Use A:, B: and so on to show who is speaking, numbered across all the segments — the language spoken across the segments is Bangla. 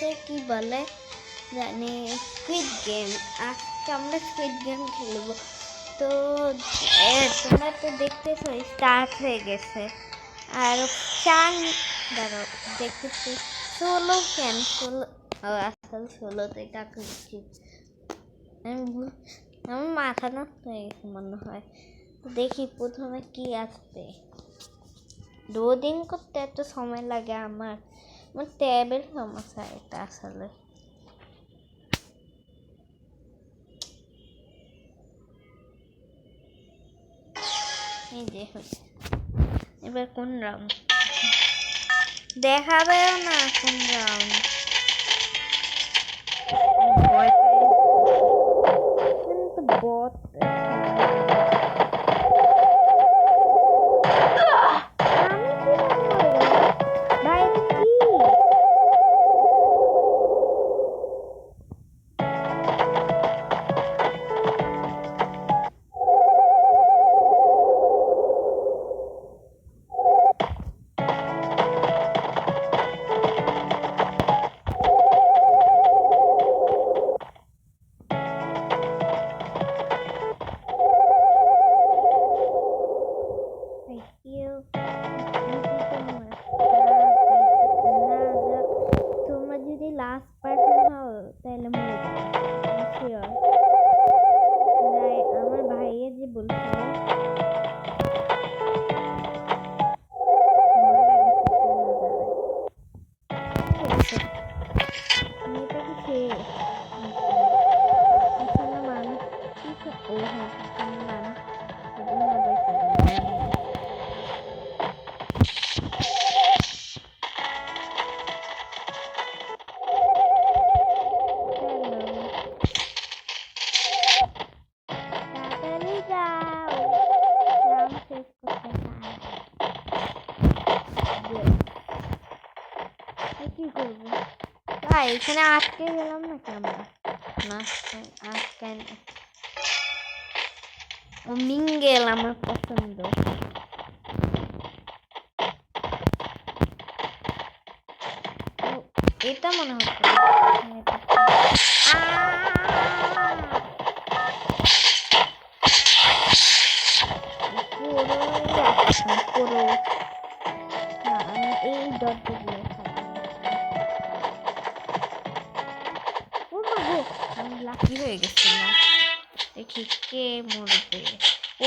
A: হচ্ছে কি বলে জানি স্কুইড গেম। আজকে আমরা স্কুইড গেম খেলবো। তো তোমরা তো দেখতেছো স্টার্ট হয়ে গেছে। আর চান দাঁড়াও দেখতেছি 16 কেন 16 আসলে 16 টাকা উচিত। আমার মাথা নষ্ট হয়ে গেছে মনে হয়। দেখি প্রথমে কি আসবে। লোডিং করতে এত সময় লাগে আমার ট্যাবের সমস্যা এটা আসলে। এই যে এবার কোন রাউন্ড দেখাবেও না কোন রাউন্ড। বট এখানে আটকে গেলাম নাকি আমরা? না আটকে ও মিঙ্গেল আমার পছন্দ। এটা মনে হচ্ছে আমি এই দরজা দিয়ে লাকি হয়ে গেছিলাম। দেখি কে মরবে।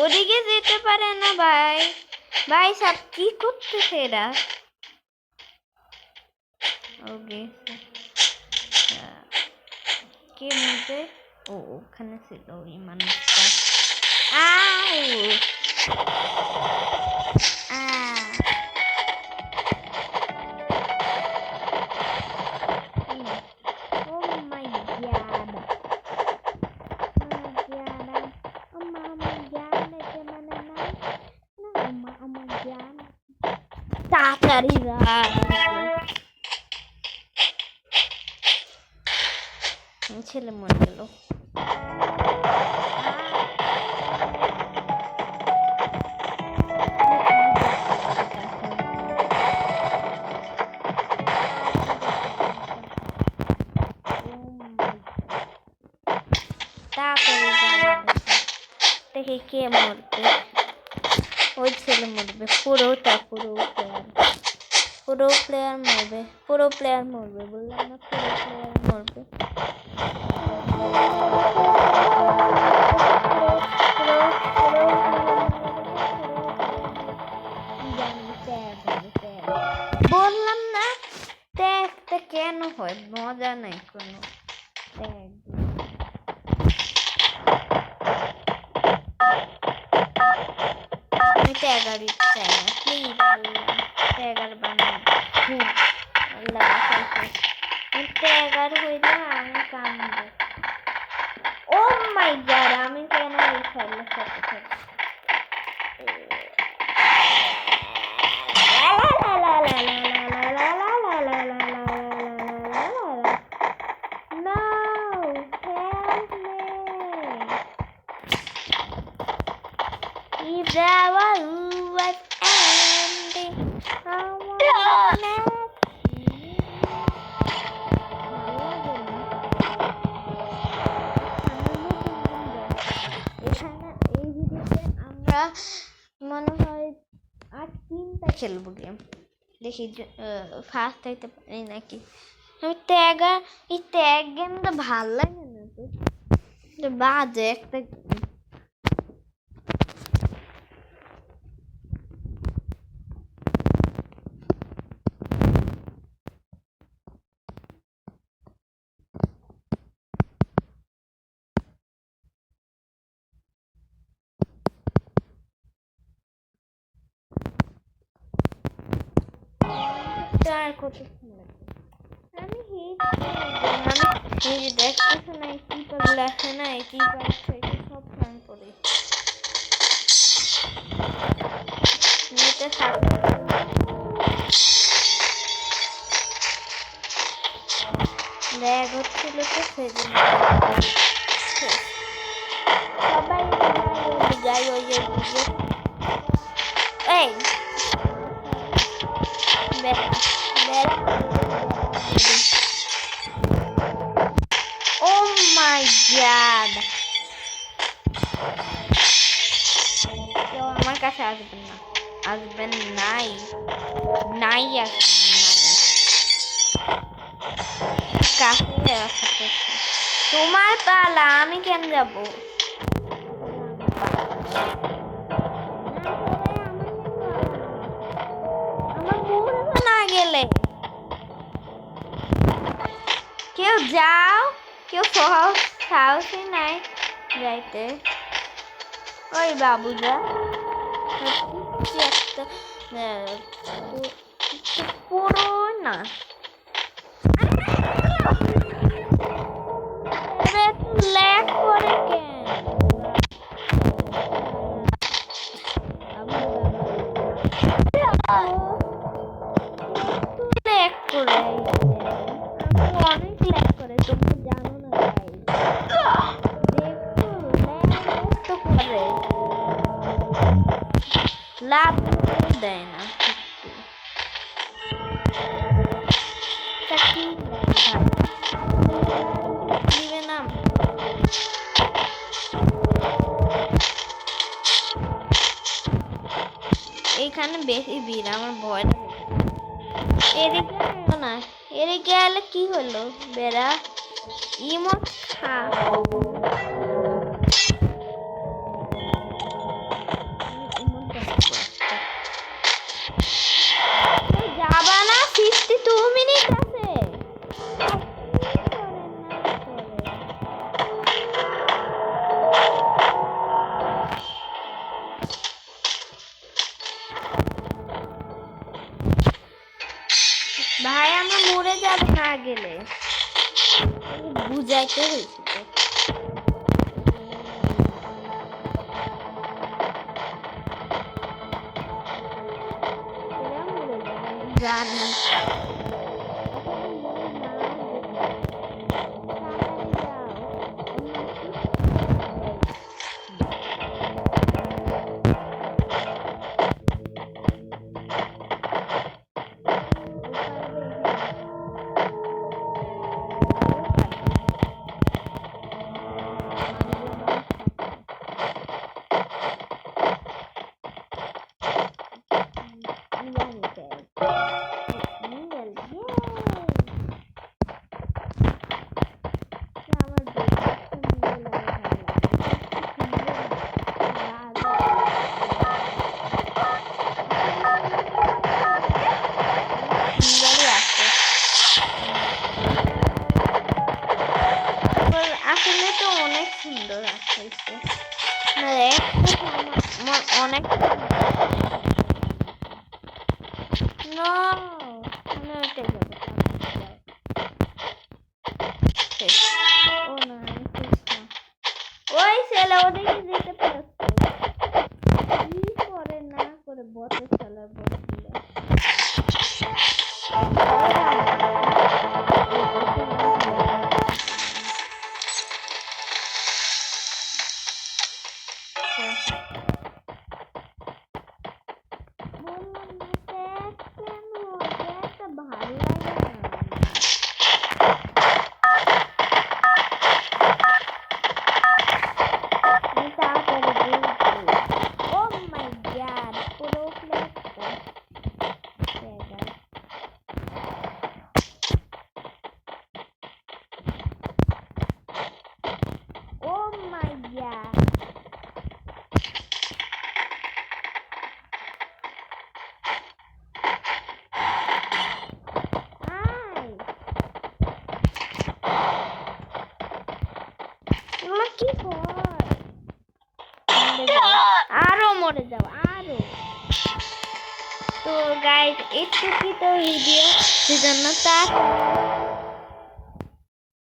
A: ওদিকে যেতে পারে না ভাই। ভাই সব কি করতেছে এরা? ওকে কে মরবে? ও ওখানে ছিল ওই মানুষটা। ছেলে মরে গেল। দেখি কে মরবে। ওই ছেলে মরবে। পুরো প্লেয়ার মরবে বললাম না। পুরো প্লেয়ার মরবে। বললাম না ট্যাগটা কেন হয় মজা নাই কোনো। আমি ট্যাগারই চাই না প্লিজ। ট্যাগার বানাই ট্যাগার হইলে আমি কামবো। ও মাই গড আমি কেন এই খেলার সাথে থাকি? If there was ending, I want খেলবো গেম, দেখি ফার্স্ট হইতে পারি নাকি। আমি ট্যাগা এই ট্যাগ গেমটা ভাল লাগে না তো, বাজে একটা আর কত আমি দেখতেছো না কিপার লেখে না কিপার থেকে সব ফান করে নেটে ল্যাগ হচ্ছিল তো সেজন্য সবাই যাই ওই যে এই Oh my god! কেউ আমার কাছে আসবেন না, আসবেন নাই, নাই আসবেন নাই কাছে তোমার পালা, আমি কেন যাবো? আমার মরে না গেলে কেউ যাও, কেউ সাহসই নাই যাইতে। ওই বাবুজা একটা পুরো না ল্যাগ করে কেন ল্যাগ করে অনেক ল্যাগ করে, তুমি জানো না তাই দেখো ল্যাগ তো করে লাভ দেয় না দিবে না। এইখানে বেশি ভিড়, আমার ভয় লাগে। এদিকে না, এদিকে এলে কি হলো বেড়া ইমোট যাবা না, 52 মিনিট আছে। ভাই আমরা মরে যাব না গেলে, বুঝাইতে হয়েছে তো। জানি আসলে তো অনেক সুন্দর আছে, অনেক ওই ছেলে ওদিকে যেতে পারছে কি করে না করে বসে ছেলে বসলে কি হয়? আরো মরে যাও আরো। তো গাইজ একটু কি তো ভিডিও সেজন্য তার